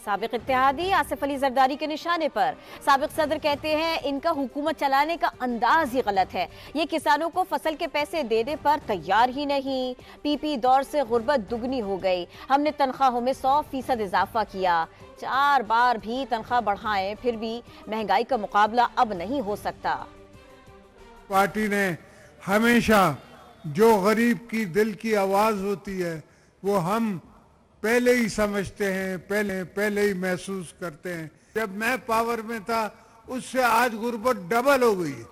سابق اتحادی آصف علی زرداری کے نشانے پر۔ سابق صدر کہتے ہیں ان کا حکومت چلانے کا انداز ہی غلط ہے، یہ کسانوں کو فصل کے پیسے دینے پر تیار ہی نہیں۔ پی پی دور سے غربت دگنی ہو گئی، ہم نے تنخواہوں میں 100% اضافہ کیا، 4 بار بھی تنخواہ بڑھائیں پھر بھی مہنگائی کا مقابلہ اب نہیں ہو سکتا۔ پارٹی نے ہمیشہ جو غریب کی دل کی آواز ہوتی ہے وہ ہم پہلے ہی سمجھتے ہیں، پہلے ہی محسوس کرتے ہیں۔ جب میں پاور میں تھا اس سے آج غربت ڈبل ہو گئی۔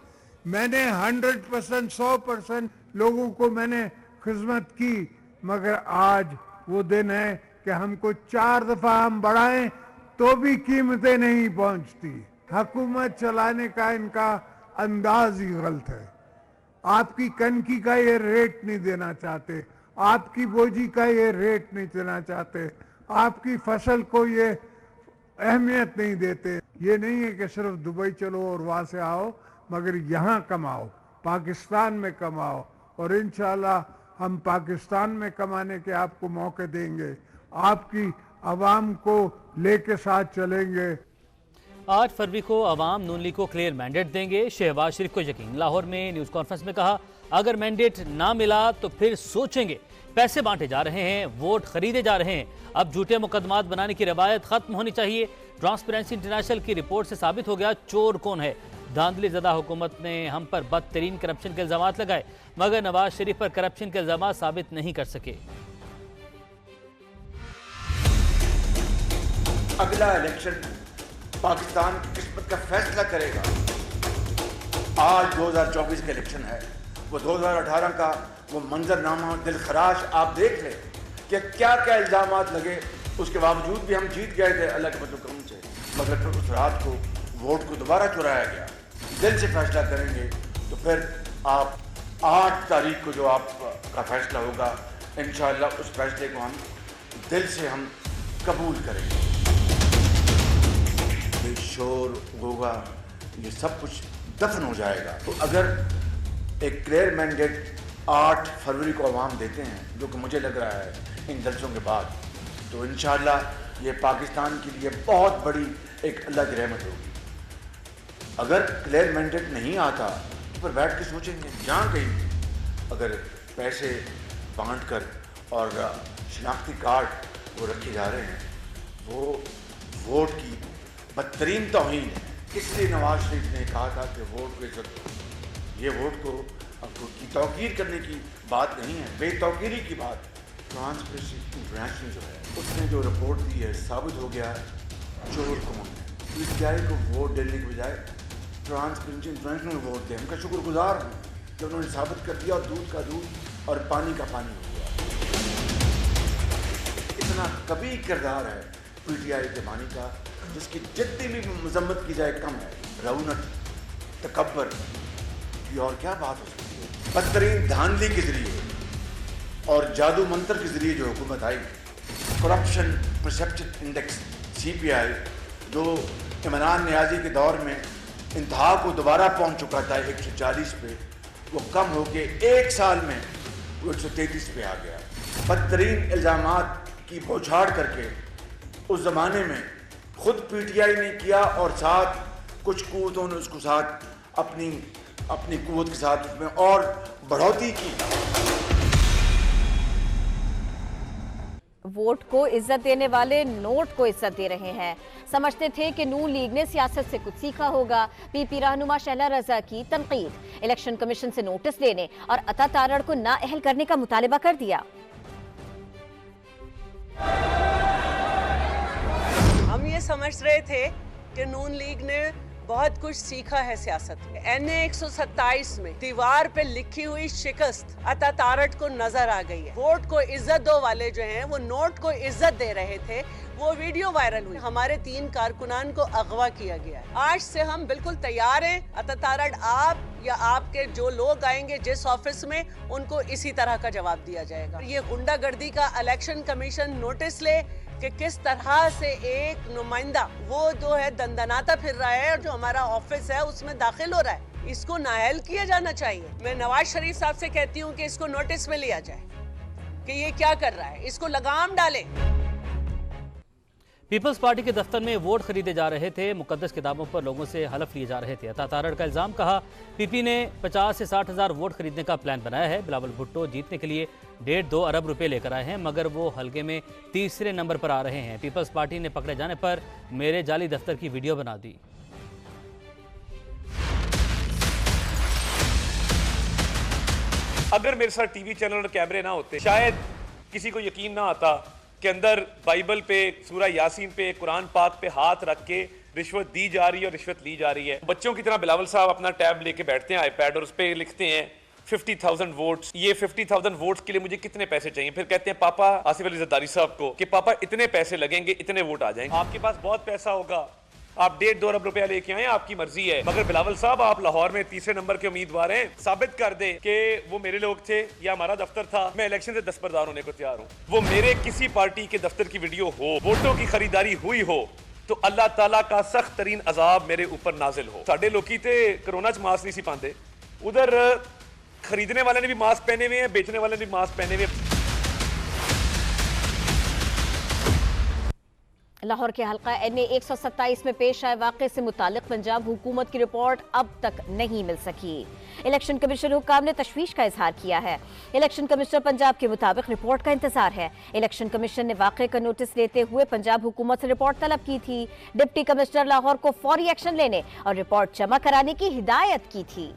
میں نے 100%، 100% لوگوں کو میں نے خدمت کی، مگر آج وہ دن ہے کہ ہم کو 4 دفعہ ہم بڑھائیں تو بھی قیمتیں نہیں پہنچتی۔ حکومت چلانے کا ان کا انداز ہی غلط ہے۔ آپ کی کنکی کا یہ ریٹ نہیں دینا چاہتے، آپ کی بوجی کا یہ ریٹ نہیں دینا چاہتے، آپ کی فصل کو یہ اہمیت نہیں دیتے۔ یہ نہیں ہے کہ صرف دبئی چلو اور وہاں سے آؤ، مگر یہاں کماؤ، پاکستان میں کماؤ، اور انشاءاللہ ہم پاکستان میں کمانے کے آپ کو موقع دیں گے، آپ کی عوام کو لے کے ساتھ چلیں گے۔ 8 فروری کو عوام نون لیگ کو کلیئر مینڈیٹ دیں گے، شہباز شریف کو یقین۔ لاہور میں نیوز کانفرنس میں کہا اگر مینڈیٹ نہ ملا تو پھر سوچیں گے، پیسے بانٹے جا رہے ہیں، ووٹ خریدے جا رہے ہیں، اب جھوٹے مقدمات بنانے کی روایت ختم ہونی چاہیے۔ ٹرانسپیرنسی انٹرنیشنل کی رپورٹ سے ثابت ہو گیا چور کون ہے۔ دھاندلی زدہ حکومت نے ہم پر بدترین کرپشن کے الزامات لگائے، مگر نواز شریف پر کرپشن کے الزامات ثابت نہیں کر سکے۔ اگلا الیکشن پاکستان کی قسمت کا فیصلہ کرے گا۔ آج 2024 کا الیکشن ہے، وہ 2018 کا وہ منظرنامہ دل خراش آپ دیکھ لیں کہ کیا کیا الزامات لگے، اس کے باوجود بھی ہم جیت گئے تھے اللہ کے فضل و کرم سے، مگر پھر اس رات کو ووٹ کو دوبارہ چرایا گیا۔ دل سے فیصلہ کریں گے تو پھر آپ 8 تاریخ کو جو آپ کا فیصلہ ہوگا انشاءاللہ اس فیصلے کو ہم دل سے ہم قبول کریں گے۔ یہ شور ہوگا، یہ سب کچھ دفن ہو جائے گا۔ تو اگر ایک کلیئر مینڈیٹ 8 فروری کو عوام دیتے ہیں، جو کہ مجھے لگ رہا ہے ان جلسوں کے بعد، تو انشاءاللہ یہ پاکستان کے لیے بہت بڑی ایک اللہ کی رحمت ہوگی۔ اگر کلیئر مینڈیٹ نہیں آتا تو پھر بیٹھ کے سوچیں گے جہاں کہیں اگر پیسے بانٹ کر اور شناختی کارڈ وہ رکھے جا رہے ہیں، وہ ووٹ کی بدترین توہین ہے۔ اس لیے نواز شریف نے کہا تھا کہ ووٹ کو عزت دو۔ یہ ووٹ کو کی توقیر کرنے کی بات نہیں ہے، بے توقیری کی بات ہے۔ ٹرانسپیرنسی انٹرنیشنل جو ہے اس نے جو رپورٹ دی ہے ثابت ہو گیا ہے چور کون ہے۔ پی ٹی آئی کو ووٹ دینے کے بجائے ٹرانسپیرنسی انٹرنیشنل کو ووٹ دیں، ان کا شکر گزار ہوں کہ انہوں نے ثابت کر دیا، اور دودھ کا دودھ اور پانی کا پانی ہو گیا۔ اتنا کبھی کردار ہے پی ٹی آئی کے بانی کا جس کی جتنی بھی مذمت کی جائے کم ہے۔ رونق، تکبر کی اور کیا بات ہو سکتی ہے۔ بدترین دھاندلی کے ذریعے اور جادو منتر کے ذریعے جو حکومت آئی، کرپشن پرسیپشن انڈیکس CPI جو عمران نیازی کے دور میں انتہا کو دوبارہ پہنچ چکا تھا 140 پہ، وہ کم ہو کے 1 سال میں وہ 133 پہ آ گیا۔ بدترین الزامات کی بوچھاڑ کر کے اس زمانے میں خود PTI نے کیا، اور ساتھ کچھ قوتوں نے اس کو ساتھ اپنی قوت کے ساتھ اس میں اور بڑھوتی کی۔ ووٹ کو عزت دینے والے نوٹ کو عزت دے رہے ہیں۔ سمجھتے تھے کہ نون لیگ نے سیاست سے کچھ سیکھا ہوگا۔ پی رہنما شہلا رضا کی تنقید، الیکشن کمیشن سے نوٹس لینے اور عطا تارڑ کو نااہل کرنے کا مطالبہ کر دیا۔ ہم یہ سمجھ رہے تھے کہ نون لیگ نے بہت کچھ سیکھا ہے سیاست میں۔ NA 127 میں دیوار پہ لکھی ہوئی شکست عطا تارٹ کو نظر آ گئی ہے۔ ووٹ کو عزت دو والے جو ہیں وہ نوٹ کو عزت دے رہے تھے، وہ ویڈیو وائرل ہوئی۔ ہمارے 3 کارکنان کو اغوا کیا گیا ہے۔ آج سے ہم بالکل تیار ہیں، عطا تارٹ آپ یا آپ کے جو لوگ آئیں گے جس آفس میں، ان کو اسی طرح کا جواب دیا جائے گا۔ یہ غنڈہ گردی کا الیکشن کمیشن نوٹس لے کہ کس طرح سے ایک نمائندہ وہ جو ہے دندناتا پھر رہا ہے، اور جو ہمارا آفس ہے اس میں داخل ہو رہا ہے۔ اس کو نااہل کیا جانا چاہیے۔ میں نواز شریف صاحب سے کہتی ہوں کہ اس کو نوٹس میں لیا جائے کہ یہ کیا کر رہا ہے، اس کو لگام ڈالیں۔ پیپلز پارٹی کے دفتر میں ووٹ خریدے جا رہے تھے، مقدس کتابوں پر لوگوں سے حلف لیے جا رہے تھے۔ عطا تارڑ کا الزام، کہا پی پی نے 50 سے 60 ہزار ووٹ خریدنے کا پلان بنایا ہے۔ بلاول بھٹو جیتنے کے لیے 1.5-2 ارب روپے لے کر آئے ہیں، مگر وہ حلقے میں تیسرے نمبر پر آ رہے ہیں۔ پیپلز پارٹی نے پکڑے جانے پر میرے جعلی دفتر کی ویڈیو بنا دی۔ اگر میرے ساتھ ٹی وی چینل اور کیمرے نہ ہوتے، شاید کسی کو یقین نہ آتا کہ اندر بائبل پہ، سورہ یاسین پہ، قرآن پاک پہ ہاتھ رکھ کے رشوت دی جا رہی ہے اور رشوت لی جا رہی ہے۔ بچوں کی طرح بلاول صاحب اپنا ٹیب لے کے بیٹھتے ہیں، آئی پیڈ، اور اس پہ لکھتے ہیں 50,000 ووٹس۔ یہ 50,000 ووٹس کے لیے مجھے کتنے پیسے چاہیے؟ پھر کہتے ہیں پاپا، آصف علی زرداری صاحب کو، کہ پاپا اتنے پیسے لگیں گے، اتنے ووٹ آ جائیں گے۔ آپ کے پاس بہت پیسہ ہوگا، آپ 1.5-2 ارب روپیہ لے کے آئیں، آپ کی مرضی ہے، مگر بلاول صاحب آپ لاہور میں تیسرے نمبر کے امیدوار ہیں۔ ثابت کر دیں کہ وہ میرے لوگ تھے یا ہمارا دفتر تھا، میں الیکشن سے دستبردار ہونے کو تیار ہوں۔ وہ میرے کسی پارٹی کے دفتر کی ویڈیو ہو، ووٹوں کی خریداری ہوئی ہو، تو اللہ تعالیٰ کا سخت ترین عذاب میرے اوپر نازل ہو۔ ساڈے لوکی تے کرونا چ ماسک نہیں سی پاندے، ادھر خریدنے والے نے بھی ماسک پہنے ہوئے ہیں، بیچنے والے نے بھی ماسک پہنے ہوئے ہیں۔ لاہور کے حلقہ NA 127 میں پیش آئے واقعے سے متعلق پنجاب حکومت کی رپورٹ اب تک نہیں مل سکی۔ الیکشن کمیشن حکام نے تشویش کا اظہار کیا ہے۔ الیکشن کمشنر پنجاب کے مطابق رپورٹ کا انتظار ہے۔ الیکشن کمیشن نے واقعے کا نوٹس لیتے ہوئے پنجاب حکومت سے رپورٹ طلب کی تھی۔ ڈپٹی کمشنر لاہور کو فوری ایکشن لینے اور رپورٹ جمع کرانے کی ہدایت کی تھی۔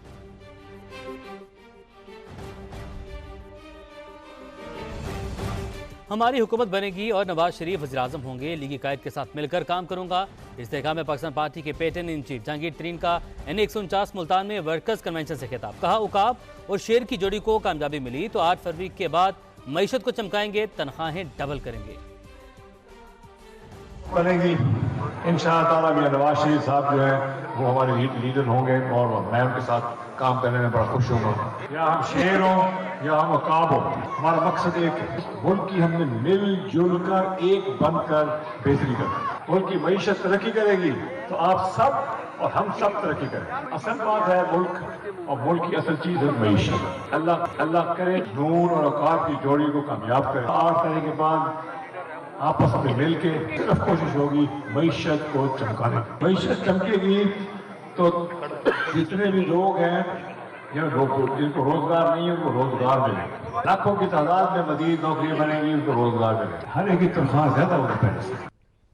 ہماری حکومت بنے گی اور نواز شریف وزیر اعظم ہوں گے، لیگی قائد کے ساتھ مل کر کام کروں گا۔ استحکام میں پاکستان پارٹی کے پیٹرن ان چیف جہانگیر ترین کا NA 149 ملتان میں ورکرز کنونشن سے خطاب، کہا عقاب اور شیر کی جوڑی کو کامیابی ملی تو 8 فروری کے بعد معیشت کو چمکائیں گے، تنخواہیں ڈبل کریں گے۔ بنے گی انشاءاللہ تعالیٰ بھی نواز شریف صاحب جو ہیں وہ ہمارے لیڈر ہوں گے اور میں ان کے ساتھ کام کرنے میں بڑا خوش ہوں گا۔ یا ہم شیر ہوں یا ہم عقاب ہوں، ہمارا مقصد ایک ہے، ملک کی ہم نے مل جل کر ایک بن کر بہتری کریں۔ ملک کی معیشت ترقی کرے گی تو آپ سب اور ہم سب ترقی کریں۔ اصل بات ہے ملک، اور ملک کی اصل چیز ہے معیشت۔ اللہ کرے نون اور عقاب کی جوڑی کو کامیاب کرے۔ 8 تاریخ کے بعد آپس میں مل کے صرف کوشش ہوگی معیشت کو چمکانے کی۔ معیشت چمکے گی تو جتنے بھی لوگ ہیں جن کو روزگار نہیں ہے ان کو روزگار ملے گا، لاکھوں کی تعداد میں مزید نوکریاں بنیں گی، ان کو روزگار ملے گا، ہر ایک کی تنخواہ زیادہ ہوگی پہلے سے۔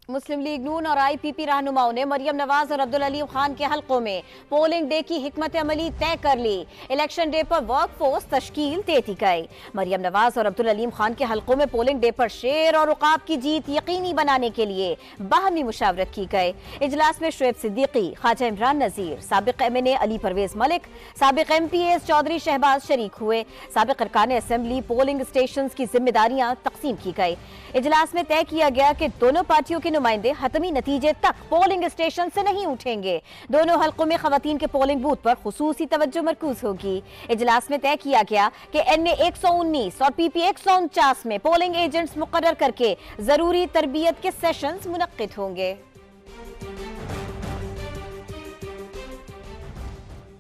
مسلم لیگ نون اور IPP رہنماؤں نے مریم نواز اور عبدالعلیم خان کے حلقوں میں پولنگ ڈے کی حکمت عملی طے کر لی۔ الیکشن ڈے پر ورک فورس تشکیل دے دی گئی۔ مریم نواز اور عبدالعلیم خان کے حلقوں میں پولنگ ڈے پر شیر اور عقاب کی جیت یقینی بنانے کے لیے باہمی مشاورت کی گئی۔ اجلاس میں شعیب صدیقی، خواجہ عمران نذیر، سابق MNA علی پرویز ملک، سابق MPAs چودھری شہباز شریک ہوئے۔ سابق ارکان اسمبلی پولنگ اسٹیشنز کی ذمہ داریاں تقسیم کی گئی۔ اجلاس میں طے کیا گیا کہ دونوں پارٹیوں کے نمائندے حتمی نتیجے تک پولنگ اسٹیشن سے نہیں اٹھیں گے۔ دونوں حلقوں میں خواتین کے پولنگ بوتھ پر خصوصی توجہ مرکوز ہوگی۔ اجلاس میں طے کیا گیا کہ NA 119 اور PP 149 میں پولنگ ایجنٹس مقرر کر کے ضروری تربیت کے سیشنز منعقد ہوں گے۔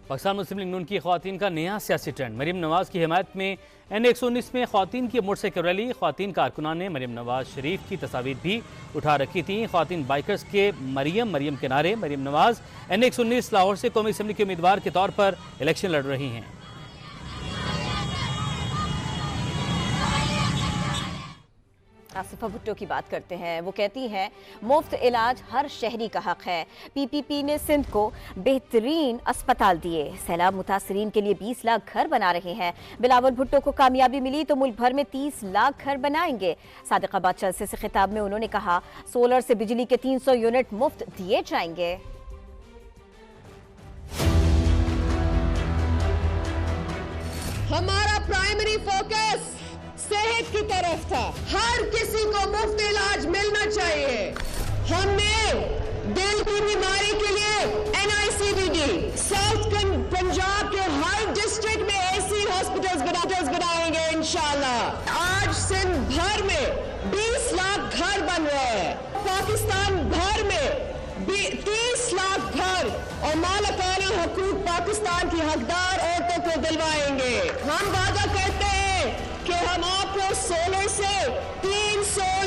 پاکستان مسلم لیگ نون کی خواتین کا نیا سیاسی ٹرینڈ، مریم نواز کی حمایت میں NA 119 میں خواتین کی موٹر سائیکل ریلی۔ خواتین کارکنان نے مریم نواز شریف کی تصاویر بھی اٹھا رکھی تھیں۔ خواتین بائکرز کے مریم کے نعرے۔ مریم نواز NA 119 لاہور سے قومی اسمبلی کے امیدوار کے طور پر الیکشن لڑ رہی ہیں۔ آصفہ بھٹو کی بات کرتے ہیں، وہ کہتی ہیں مفت علاج ہر شہری کا حق ہے۔ PPP نے سندھ کو بہترین اسپتال دیے۔ سیلاب متاثرین کے لیے 20 لاکھ گھر بنا رہے ہیں۔ بلاول بھٹو کو کامیابی ملی تو ملک بھر میں 30 لاکھ گھر بنائیں گے۔ صادق آباد جلسے سے خطاب میں انہوں نے کہا سولر سے بجلی کے 300 یونٹ مفت دیے جائیں گے۔ ہمارا پرائمری فوکس صحت کی طرف تھا، ہر کسی کو مفت علاج ملنا چاہیے۔ ہم نے دل کی بیماری کے لیے NICVD ساؤتھ پنجاب کے ہر ڈسٹرکٹ میں ایسی ہاسپٹلز بنائیں گے انشاءاللہ۔ آج سندھ بھر میں 20 لاکھ گھر بن رہے ہیں، پاکستان بھر میں 30 لاکھ گھر اور مالکانہ حقوق پاکستان کی حقدار عورتوں کو دلوائیں گے۔ ہم وعدہ کرتے ہیں کہ ہم آپ کو سولر سے 3 300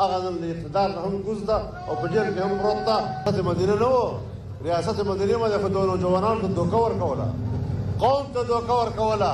اغلب الاقتدار هم گزده او په جیل کې هم پروت ده. ریاست مدینه نه و، ریاست مدینه ما د خو دونو جوانانو ته دوکه ورکوله، قوم ته دوکه ورکوله.